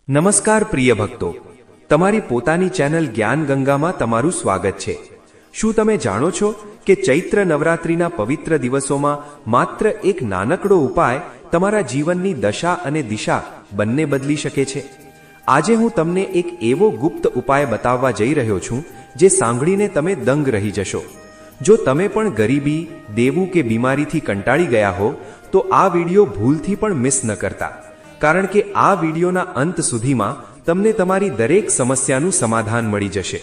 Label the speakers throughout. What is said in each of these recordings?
Speaker 1: નમસ્કાર પ્રિય ભક્તો, તમારી પોતાની ચેનલ જ્ઞાન ગંગામાં તમારું સ્વાગત છે। શું તમે જાણો છો કે ચૈત્ર નવરાત્રિના પવિત્ર દિવસોમાં માત્ર એક નાનકડો ઉપાય તમારા જીવનની દશા અને દિશા બંને બદલી શકે છે? આજે હું તમને એક એવો ગુપ્ત ઉપાય બતાવવા જઈ રહ્યો છું જે સાંભળીને તમે દંગ રહી જશો। જો તમે પણ ગરીબી, દેવું કે બીમારીથી કંટાળી ગયા હો તો આ વિડિયો ભૂલથી પણ મિસ ન કરતા, કારણ કે આ વિડિયોના અંત સુધીમાં તમને તમારી દરેક સમસ્યાનું સમાધાન મળી જશે।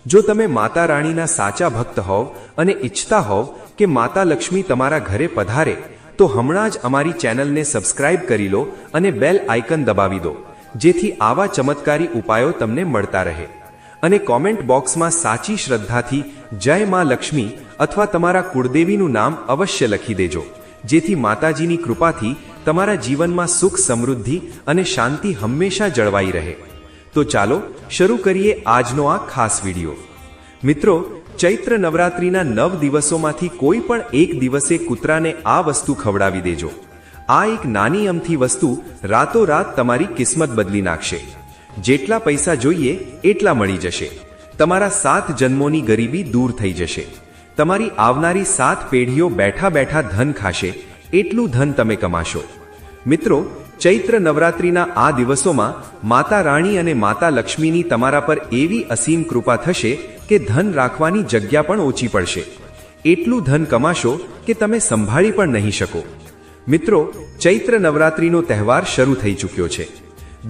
Speaker 1: જો તમે માતા રાણીના સાચા ભક્ત હોવ અને ઈચ્છતા હોવ કે માતા લક્ષ્મી તમારા ઘરે પધારે તો હમણાં જ અમારી ચેનલને સબસ્ક્રાઇબ કરી લો અને બેલ આઇકન દબાવી દો, જેથી આવા ચમત્કારી ઉપાયો તમને મળતા રહે। અને કોમેન્ટ બોક્સમાં સાચી શ્રદ્ધાથી જય માં લક્ષ્મી અથવા તમારા કુળદેવીનું નામ અવશ્ય લખી દેજો, જેથી માતાજીની કૃપાથી તમારા જીવનમાં સુખ, સમૃદ્ધિ અને શાંતિ હંમેશા જળવાઈ રહે। તો ચાલો શરૂ કરીએ આજનો આ ખાસ વિડિયો। મિત્રો, ચૈત્ર નવરાત્રિના 9 દિવસોમાંથી કોઈ પણ એક દિવસે કૂતરાને આ વસ્તુ ખવડાવી દેજો। આ એક નાની અમથી વસ્તુ રાતોરાત તમારી કિસ્મત બદલી નાખશે। જેટલા પૈસા જોઈએ એટલા મળી જશે। તમારા 7 જન્મોની ગરીબી દૂર થઈ જશે। તમારી આવનારી 7 પેઢીઓ બેઠા બેઠા ધન ખાશે, એટલું ધન તમે કમાશો। મિત્રો, ચૈત્ર નવરાત્રિના આ દિવસોમાં માતા રાણી અને માતા લક્ષ્મીની તમારા પર એવી અસીમ કૃપા થશે કે ધન રાખવાની જગ્યા પણ ઓછી પડશે। એટલું ધન કમાશો કે તમે સંભાળી પણ નહીં શકો। મિત્રો, ચૈત્ર નવરાત્રિનો તહેવાર શરૂ થઈ ચૂક્યો છે।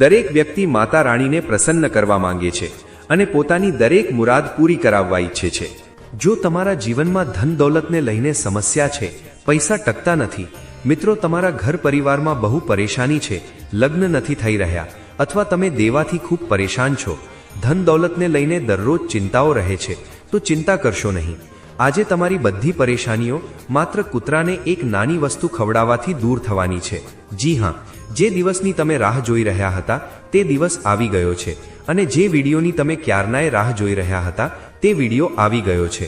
Speaker 1: દરેક વ્યક્તિ માતા રાણીને પ્રસન્ન કરવા માંગે છે અને પોતાની દરેક મુરાદ પૂરી કરાવવા ઈચ્છે છે। જો તમારા જીવનમાં ધન દોલતને લઈને સમસ્યા છે, પૈસા ટકતા નથી, મિત્રો તમારા ઘર પરિવારમાં બહુ પરેશાની છે, લગ્ન નથી થઈ રહ્યા અથવા તમે દેવાથી ખૂબ પરેશાન છો, ધન દોલતને લઈને દરરોજ ચિંતાઓ રહે છે, તો ચિંતા કરશો નહીં। આજે તમારી બધી પરેશાનીઓ માત્ર કૂતરાને એક નાની વસ્તુ ખવડાવવાથી દૂર થવાની છે। જી હા, જે દિવસની તમે રાહ જોઈ રહ્યા હતા તે દિવસ આવી ગયો છે અને જે વિડીયોની તમે ક્યારનાય રાહ જોઈ રહ્યા હતા તે વિડીયો આવી ગયો છે।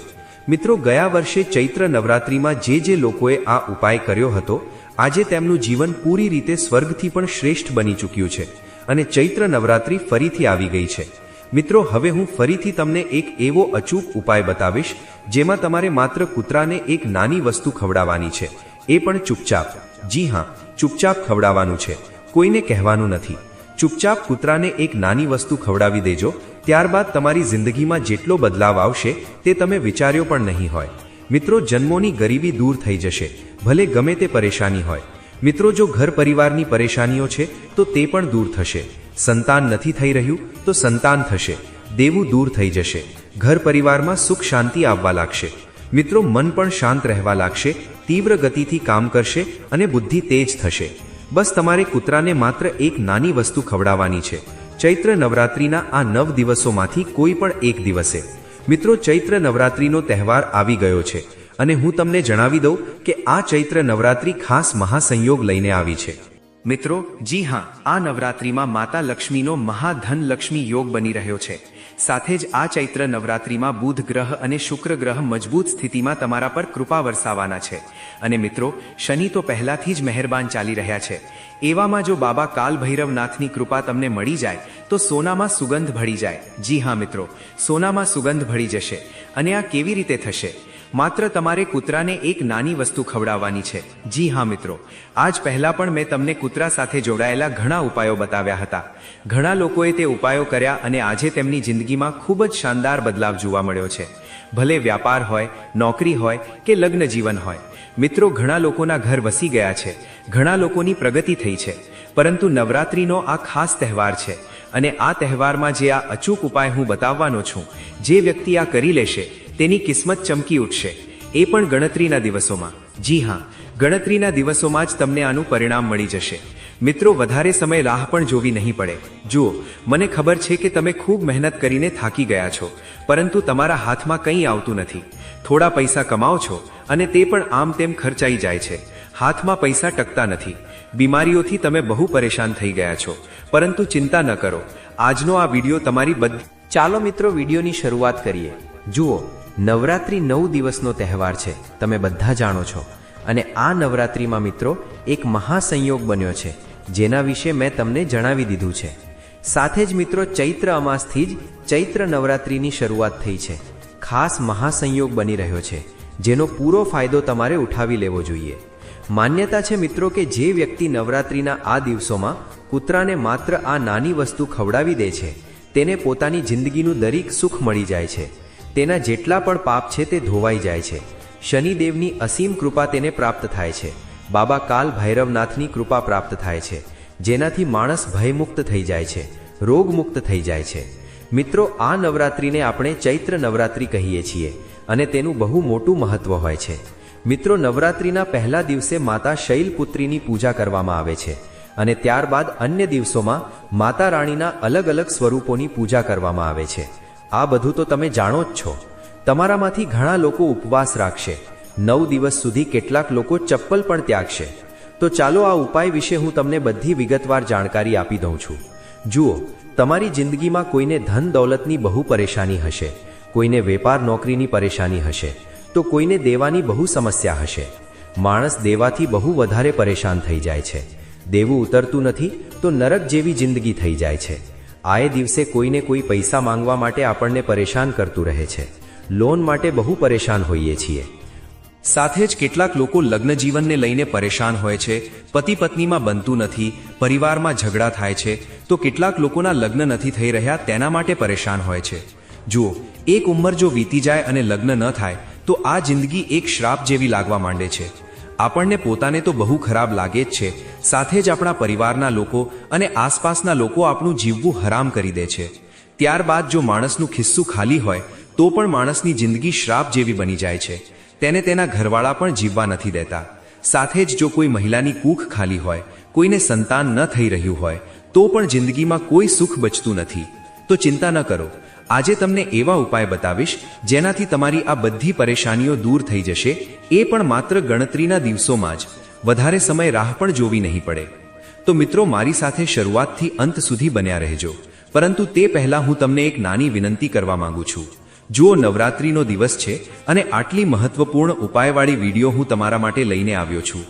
Speaker 1: મિત્રો, ગયા વર્ષે ચૈત્ર નવરાત્રિમાં જે લોકોએ આ ઉપાય કર્યો હતો, આજે તેમનું જીવન પૂરી રીતે સ્વર્ગથી પણ શ્રેષ્ઠ બની ચૂક્યું છે અને ચૈત્ર નવરાત્રિ ફરીથી આવી ગઈ છે। મિત્રો, હવે હું ફરીથી તમને એક એવો અચૂક ઉપાય બતાવીશ જેમાં તમારે માત્ર કૂતરાને એક નાની વસ્તુ ખવડાવવાની છે, એ પણ ચૂપચાપ। જી હા, ચૂપચાપ ખવડાવવાનું છે, કોઈને કહેવાનું નથી। ચૂપચાપ કૂતરાને એક નાની વસ્તુ ખવડાવી દેજો, ત્યારબાદ તમારી જિંદગીમાં જેટલો બદલાવ આવશે તે તમે વિચાર્યો પણ નહીં હોય। મિત્રો, જન્મોની ગરીબી દૂર થઈ જશે, ભલે ગમે તે પરેશાની હોય। મિત્રો, જો ઘર પરિવારની પરેશાનીઓ છે તો તે પણ દૂર થશે। સંતાન નથી થઈ રહ્યું તો સંતાન થશે। દેવું દૂર થઈ જશે। ઘર પરિવારમાં સુખ શાંતિ આવવા લાગશે। મિત્રો, મન પણ શાંત રહેવા લાગશે, તીવ્ર ગતિથી કામ કરશે અને બુદ્ધિ તેજ થશે। બસ તમારે કૂતરાને માત્ર એક નાની વસ્તુ ખવડાવવાની છે, ચૈત્ર નવરાત્રિના આ 9 દિવસોમાંથી કોઈ પણ એક દિવસે। મિત્રો, ચૈત્ર નવરાત્રિનો તહેવાર આવી ગયો છે અને હું તમને જણાવી દઉં કે આ ચૈત્ર નવરાત્રિ ખાસ મહાસંયોગ લઈને આવી છે। મિત્રો, જી હા, આ નવરાત્રિમાં માતા લક્ષ્મીનો મહાધન લક્ષ્મી યોગ બની રહ્યો છે। સાથે જ આ ચૈત્ર નવરાત્રિમાં બુધ ગ્રહ અને શુક્ર ગ્રહ મજબૂત સ્થિતિમાં તમારા પર કૃપા વરસાવવાના છે અને મિત્રો, શનિ તો પહેલાથી જ મહેરબાન ચાલી રહ્યા છે। એવામાં જો બાબા કાલ ભૈરવનાથની કૃપા તમને મળી જાય તો સોનામાં સુગંધ ભળી જાય। જી હા મિત્રો, સોનામાં સુગંધ ભળી જશે। અને આ કેવી રીતે થશે? માત્ર તમારે કૂતરાને એક નાની વસ્તુ ખવડાવવાની છે। જી હા મિત્રો, આજ પહેલા પણ મેં તમને કૂતરા સાથે જોડાયેલા ઘણા ઉપાયો બતાવ્યા હતા। ઘણા લોકોએ તે ઉપાયો કર્યા અને આજે તેમની જિંદગીમાં ખૂબ જ શાનદાર બદલાવ જોવા મળ્યો છે। ભલે વ્યાપાર હોય, નોકરી હોય કે લગ્ન જીવન હોય। મિત્રો, ઘણા લોકોના ઘર વસી ગયા છે, ઘણા લોકોની પ્રગતિ થઈ છે, પરંતુ નવરાત્રિનો આ ખાસ તહેવાર છે અને આ તહેવારમાં જે આ અચૂક ઉપાય હું બતાવવાનો છું, જે વ્યક્તિ આ કરી લેશે તેની કિસ્મત ચમકી ઉઠશે, એ પણ ગણતરીના દિવસોમાં। જી હા, ગણતરીના દિવસોમાં જ તમને આનું પરિણામ મળી જશે। મિત્રો, વધારે સમય રાહ પણ જોવી નહીં પડે। જુઓ, મને ખબર છે કે તમે ખૂબ મહેનત કરીને થાકી ગયા છો, પરંતુ તમારા હાથમાં કંઈ આવતું નથી। થોડા પૈસા કમાઓ છો અને તે પણ આમ તેમ ખર્ચાઈ જાય છે। હાથમાં પૈસા ટકતા નથી। બીમારીઓથી તમે બહુ પરેશાન થઈ ગયા છો, પરંતુ ચિંતા ન કરો, આજનો આ વિડીયો તમારી ચાલો મિત્રો, વિડીયોની શરૂઆત કરીએ। જુઓ, નવરાત્રિ 9 દિવસનો તહેવાર છે, તમે બધા જાણો છો અને આ નવરાત્રિમાં મિત્રો એક મહાસંયોગ બન્યો છે જેના વિશે મેં તમને જણાવી દીધું છે। સાથે જ મિત્રો ચૈત્ર અમાસથી જ ચૈત્ર નવરાત્રિની શરૂઆત થઈ છે. ખાસ મહાસંયોગ બની રહ્યો છે, જેનો પૂરો ફાયદો તમારે ઉઠાવી લેવો જોઈએ. માન્યતા છે મિત્રો કે જે વ્યક્તિ નવરાત્રિના આ દિવસોમાં કૂતરાને માત્ર આ નાની વસ્તુ ખવડાવી દે છે, તેને પોતાની જિંદગીનું દરેક સુખ મળી જાય છે. તેના જેટલા પણ પાપ છે તે ધોવાઈ જાય છે. શનિદેવની અસીમ કૃપા તેને પ્રાપ્ત થાય છે. બાબા કાલ ભૈરવનાથની કૃપા પ્રાપ્ત થાય છે, જેનાથી માણસ ભયમુક્ત થઈ જાય છે, રોગમુક્ત થઈ જાય છે. મિત્રો, આ નવરાત્રિને આપણે ચૈત્ર નવરાત્રિ કહીએ છીએ અને તેનું બહુ મોટું મહત્વ હોય છે. મિત્રો, નવરાત્રિના પહેલા દિવસે માતા શૈલપુત્રીની પૂજા કરવામાં આવે છે અને ત્યારબાદ અન્ય દિવસોમાં માતા રાણીના અલગ અલગ સ્વરૂપોની પૂજા કરવામાં આવે છે. આ બધું તો તમે જાણો જ છો. તમારામાંથી ઘણા લોકો ઉપવાસ રાખશે. 9 દિવસ સુધી કેટલાક લોકો ચપ્પલ પણ ત્યાગશે. તો ચાલો આ ઉપાય વિશે હું તમને બધી વિગતવાર જાણકારી આપી દઉં છું. જુઓ, તમારી જિંદગીમાં કોઈને ધન દૌલતની બહુ પરેશાની હશે, કોઈને વેપાર નોકરીની પરેશાની હશે, તો કોઈને દેવાની બહુ સમસ્યા હશે. માણસ દેવાથી બહુ વધારે પરેશાન થઈ જાય છે. દેવું ઉતરતું નથી તો નરક જેવી જિંદગી થઈ જાય છે. આએ દિવસે કોઈને કોઈ પૈસા માંગવા માટે આપણને પરેશાન કરતું રહે છે. લોન માટે બહુ પરેશાન હોઈએ છીએ. સાથે જ કેટલાક લોકો લગ્ન જીવનને લઈને પરેશાન હોય છે. પતિ પત્નીમાં બનતું નથી, પરિવારમાં ઝઘડા થાય છે, તો કેટલાક લોકોના લગ્ન નથી થઈ રહ્યા, તેના માટે પરેશાન હોય છે. જુઓ, એક ઉંમર જો વીતી જાય અને લગ્ન ન થાય તો આ જિંદગી એક શ્રાપ જેવી લાગવા માંડે છે. આપણને પોતાને તો બહુ ખરાબ લાગે જ છે, સાથે જ આપણા પરિવારના લોકો અને આસપાસના લોકો આપણું જીવવું હરામ કરી દે છે. ત્યારબાદ જો માણસનું ખિસ્સું ખાલી હોય તો પણ માણસની જિંદગી શ્રાપ જેવી બની જાય છે. તેને તેના ઘરવાળા પણ જીવવા નથી દેતા. સાથે જ જો કોઈ મહિલાની કૂખ ખાલી હોય, કોઈને સંતાન ન થઈ રહ્યું હોય, તો પણ જિંદગીમાં કોઈ સુખ બચતું નથી. તો ચિંતા ન કરો, આજે તમને એવા ઉપાય બતાવીશ જેનાથી તમારી આ બધી પરેશાનીઓ દૂર થઈ જશે, એ પણ માત્ર ગણતરીના દિવસોમાં જ. વધારે સમય રાહ પણ જોવી નહીં પડે. તો મિત્રો, મારી સાથે શરૂઆતથી અંત સુધી બન્યા રહેજો. પરંતુ તે પહેલાં હું તમને એક નાની વિનંતી કરવા માંગુ છું. જુઓ, નવરાત્રિનો દિવસ છે અને આટલી મહત્વપૂર્ણ ઉપાયવાળી વિડીયો હું તમારા માટે લઈને આવ્યો છું.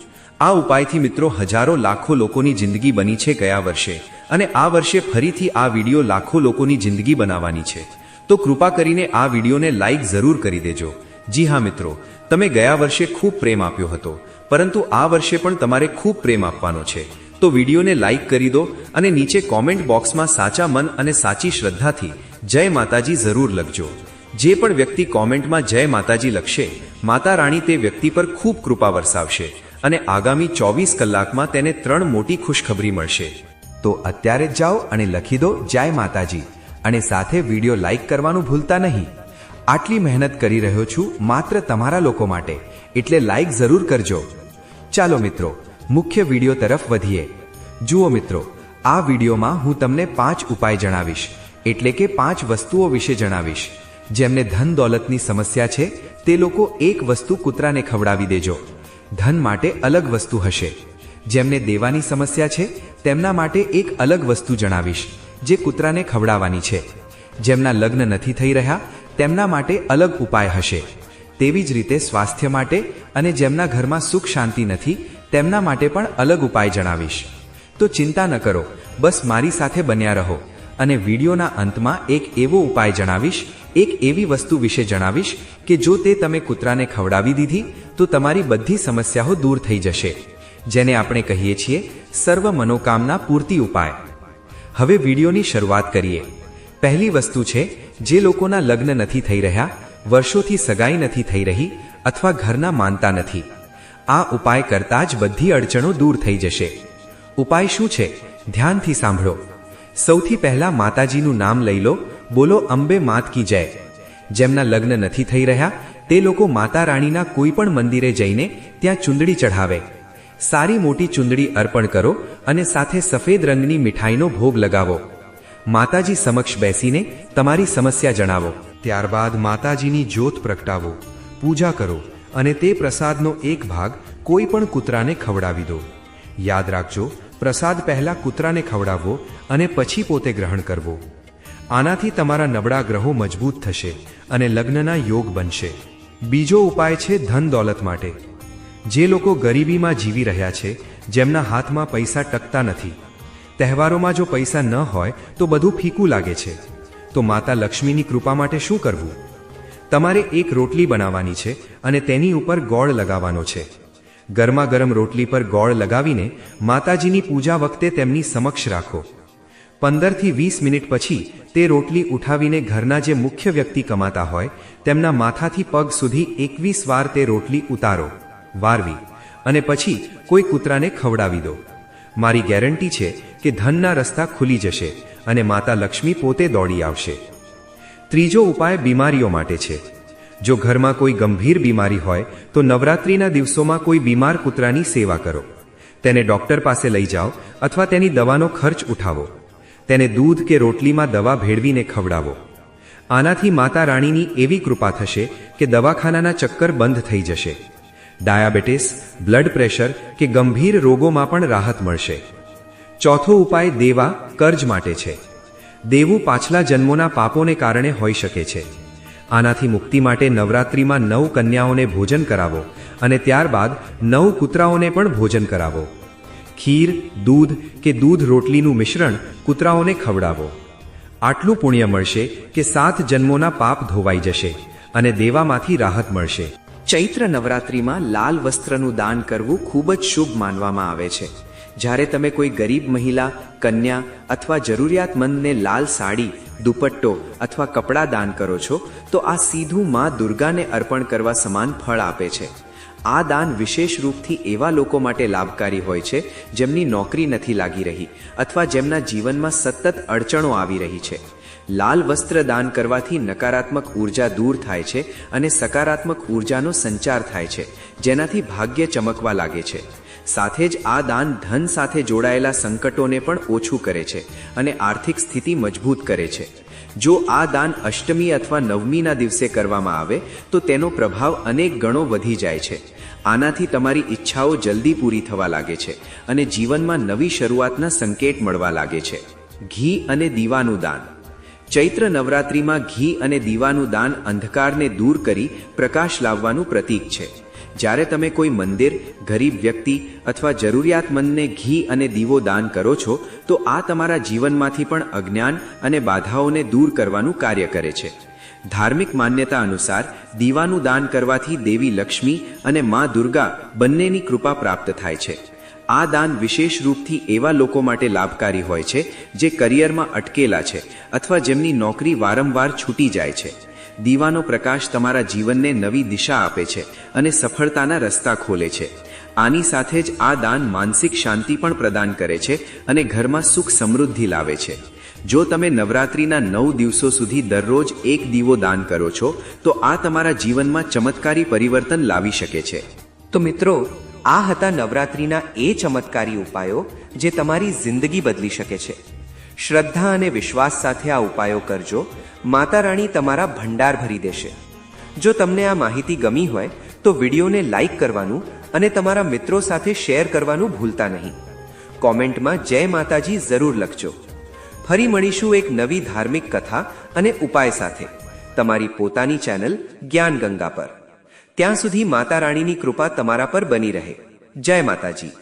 Speaker 1: આ ઉપાયથી મિત્રો હજારો લાખો લોકોની જિંદગી બની છે ગયા વર્ષે, અને આ વર્ષે ફરીથી આ વિડીયો લાખો લોકોની જિંદગી બનાવવાની છે. તો કૃપા કરીને આ વિડીયોને લાઈક જરૂર કરી દેજો. જી હા મિત્રો, તમે ગયા વર્ષે ખૂબ પ્રેમ આપ્યો હતો, પરંતુ આ વર્ષે પણ તમારે ખૂબ પ્રેમ આપવાનો છે. તો વિડીયોને લાઈક કરી દો અને નીચે કોમેન્ટ બોક્સમાં સાચા મન અને સાચી શ્રદ્ધાથી જય માતાજી જરૂર લખજો. જે પણ વ્યક્તિ કોમેન્ટમાં જય માતાજી લખશે, માતા રાણી તે વ્યક્તિ પર ખૂબ કૃપા વરસાવશે અને આગામી 24 કલાકમાં તેને 3 મોટી ખુશખબરી મળશે. તો અત્યારે જ જાઓ અને લખી દો જય માતાજી, અને સાથે વિડીયો લાઈક કરવાનું ભૂલતા નહીં. આટલી મહેનત કરી રહ્યો છું માત્ર તમારા લોકો માટે, એટલે લાઈક જરૂર કરજો. ચાલો મિત્રો, મુખ્ય વિડીયો તરફ વધીએ. જુઓ મિત્રો, આ વિડીયોમાં હું તમને 5 ઉપાય જણાવીશ, એટલે કે 5 વસ્તુઓ વિશે જણાવીશ. જેમને ધન દોલતની સમસ્યા છે તે લોકો એક વસ્તુ કૂતરાને ખવડાવી દેજો. ધન માટે અલગ વસ્તુ હશે. જેમને દેવાની સમસ્યા છે તેમના માટે એક અલગ વસ્તુ જણાવીશ, જે કૂતરાને ખવડાવવાની છે. જેમના લગ્ન નથી થઈ રહ્યા તેમના માટે અલગ ઉપાય હશે. તેવી જ રીતે સ્વાસ્થ્ય માટે અને જેમના ઘરમાં સુખ શાંતિ નથી તેમના માટે પણ અલગ ઉપાય જણાવીશ. તો ચિંતા ન કરો, બસ મારી સાથે બન્યા રહો અને વિડીયોના અંતમાં એક એવો ઉપાય જણાવીશ, એક એવી વસ્તુ વિશે જણાવીશ કે જો તે તમે કૂતરાને ખવડાવી દીધી તો તમારી બધી સમસ્યાઓ દૂર થઈ જશે, જેને આપણે કહીએ છીએ સર્વ મનોકામના પૂર્તિ ઉપાય. હવે વિડીયોની શરૂઆત કરીએ. પહેલી વસ્તુ છે, જે લોકોના લગ્ન નથી થઈ રહ્યા, વર્ષોથી સગાઈ નથી થઈ રહી અથવા ઘરના માનતા નથી, આ ઉપાય કરતા જ બધી અડચણો દૂર થઈ જશે. ઉપાય શું છે? ધ્યાનથી સાંભળો. સૌથી પહેલા માતાજીનું નામ લઈ લો. બોલો અંબે માત કી જય. જેમના લગ્ન નથી થઈ રહ્યા તે લોકો માતા રાણીના કોઈ પણ મંદિરે જઈને ત્યાં ચુંદડી ચઢાવે. સારી મોટી ચુંદડી અર્પણ કરો અને સાથે સફેદ રંગની મીઠાઈનો ભોગ લગાવો. માતાજી સમક્ષ બેસીને તમારી સમસ્યા જણાવો. ત્યારબાદ માતાજીની જ્યોત પ્રગટાવો, પૂજા કરો અને તે પ્રસાદનો એક ભાગ કોઈ પણ કૂતરાને ખવડાવી દો. યાદ રાખજો, પ્રસાદ પહેલા કૂતરાને ખવડાવવો અને પછી પોતે ગ્રહણ કરવો. આનાથી તમારા નબળા ગ્રહો મજબૂત થશે અને લગ્નના યોગ બનશે. બીજો ઉપાય છે ધન દોલત માટે. જે લોકો ગરીબીમાં જીવી રહ્યા છે, જેમના હાથમાં પૈસા ટકતા નથી, તહેવારોમાં જો પૈસા ન હોય તો બધું ફીકું લાગે છે. તો માતા લક્ષ્મીની કૃપા માટે શું કરવું? તમારે એક રોટલી બનાવવાની છે અને તેની ઉપર ગોળ લગાવવાનો છે. ગરમા ગરમ રોટલી પર ગોળ લગાવીને માતાજીની પૂજા વખતે તેમની સમક્ષ રાખો. 15 થી 20 મિનિટ પછી તે રોટલી ઉઠાવીને ઘરના જે મુખ્ય વ્યક્તિ કમાતા હોય તેમના માથાથી પગ સુધી 21 વાર તે રોટલી ઉતારો, વારવી અને પછી કોઈ કૂતરાને ખવડાવી દો. મારી ગેરંટી છે કે ધનના રસ્તા ખુલી જશે અને માતા લક્ષ્મી પોતે દોડી આવશે. ત્રીજો ઉપાય બીમારીઓ માટે છે. જો ઘરમાં કોઈ ગંભીર બીમારી હોય તો નવરાત્રિના દિવસોમાં કોઈ બીમાર કૂતરાની સેવા કરો. તેને ડોક્ટર પાસે લઈ જાઓ અથવા તેની દવાનો ખર્ચ ઉઠાવો. તેને દૂધ કે રોટલીમાં દવા ભેળવીને ખવડાવો. આનાથી માતા રાણીની એવી કૃપા થશે કે દવાખાનાના ચક્કર બંધ થઈ જશે. ડાયાબિટીસ, બ્લડ પ્રેશર કે ગંભીર રોગોમાં પણ રાહત મળશે. ચોથો ઉપાય દેવા કર્જ માટે છે. દેવું પાછલા જન્મોના પાપોને કારણે હોઈ શકે છે. આનાથી મુક્તિ માટે નવરાત્રિમાં 9 કન્યાઓને ભોજન કરાવો અને ત્યારબાદ 9 કૂતરાઓને પણ ભોજન કરાવો. ખીર, દૂધ કે દૂધ રોટલીનું મિશ્રણ કૂતરાઓને ખવડાવો. આટલું પુણ્ય મળશે કે 7 જન્મોના પાપ ધોવાઈ જશે અને દેવામાંથી રાહત મળશે.
Speaker 2: ચૈત્ર નવરાત્રિમાં લાલ વસ્ત્રનું દાન કરવું ખૂબ જ શુભ માનવામાં આવે છે. જ્યારે તમે કોઈ ગરીબ મહિલા, કન્યા અથવા જરૂરિયાતમંદને લાલ સાડી, દુપટ્ટો અથવા કપડાં દાન કરો છો તો આ સીધું માં દુર્ગાને અર્પણ કરવા સમાન ફળ આપે છે. આ દાન વિશેષ રૂપથી એવા લોકો માટે લાભકારી હોય છે જેમની નોકરી નથી લાગી રહી અથવા જેમના જીવનમાં સતત અડચણો આવી રહી છે. લાલ વસ્ત્ર દાન કરવાથી નકારાત્મક ઉર્જા દૂર થાય છે અને સકારાત્મક ઉર્જાનો સંચાર થાય છે, જેનાથી ભાગ્ય ચમકવા લાગે છે. સાથે જ આ દાન ધન સાથે જોડાયેલા સંકટોને પણ ઓછું કરે છે અને આર્થિક સ્થિતિ મજબૂત કરે છે. જો આ દાન અષ્ટમી અથવા નવમીના દિવસે કરવામાં આવે તો તેનો પ્રભાવ અનેક ગણો વધી જાય છે. આનાથી તમારી ઈચ્છાઓ જલ્દી પૂરી થવા લાગે છે અને જીવનમાં નવી શરૂઆતના સંકેત મળવા લાગે છે. ઘી અને દીવાનું દાન. ચૈત્ર નવરાત્રિમાં ઘી અને દીવાનું દાન અંધકારને દૂર કરી પ્રકાશ લાવવાનું પ્રતીક છે. જ્યારે તમે કોઈ મંદિર, ગરીબ વ્યક્તિ અથવા જરૂરિયાતમંદને ઘી અને દીવો દાન કરો છો તો આ તમારા જીવનમાંથી પણ અજ્ઞાન અને બાધાઓને દૂર કરવાનું કાર્ય કરે છે. ધાર્મિક માન્યતા અનુસાર દીવાનું દાન કરવાથી દેવી લક્ષ્મી અને મા દુર્ગા બંનેની કૃપા પ્રાપ્ત થાય છે. આ દાન વિશેષ રૂપથી એવા લોકો માટે લાભકારી હોય છે જે કરિયરમાં અટકેલા છે અથવા જેમની નોકરી વારંવાર છૂટી જાય છે. દીવાનો પ્રકાશ તમારા જીવનને નવી દિશા આપે છે અને સફળતાના રસ્તા ખોલે છે. આની સાથે જ આ દાન માનસિક શાંતિ પણ પ્રદાન કરે છે અને ઘરમાં સુખ સમૃદ્ધિ લાવે છે. જો તમે નવરાત્રિના 9 દિવસો સુધી દરરોજ એક દીવો દાન કરો છો તો આ તમારા જીવનમાં ચમત્કારી પરિવર્તન લાવી શકે છે. તો મિત્રો, આ હતા નવરાત્રિના એ ચમત્કારી ઉપાયો જે તમારી જિંદગી બદલી શકે છે. શ્રદ્ધા અને વિશ્વાસ સાથે આ ઉપાયો કરજો. માતા રાણી તમારા ભંડાર ભરી દેશે. જો તમને આ માહિતી ગમી હોય તો વિડીયોને લાઈક કરવાનું અને તમારા મિત્રો સાથે શેર કરવાનું ભૂલતા નહીં. કોમેન્ટમાં જય માતાજી જરૂર લખજો. ફરી મળીશું એક નવી ધાર્મિક કથા અને ઉપાય સાથે તમારી પોતાની ચેનલ જ્ઞાન ગંગા પર. ત્યાં સુધી માતા રાણીની કૃપા તમારા પર બની રહે. જય માતાજી.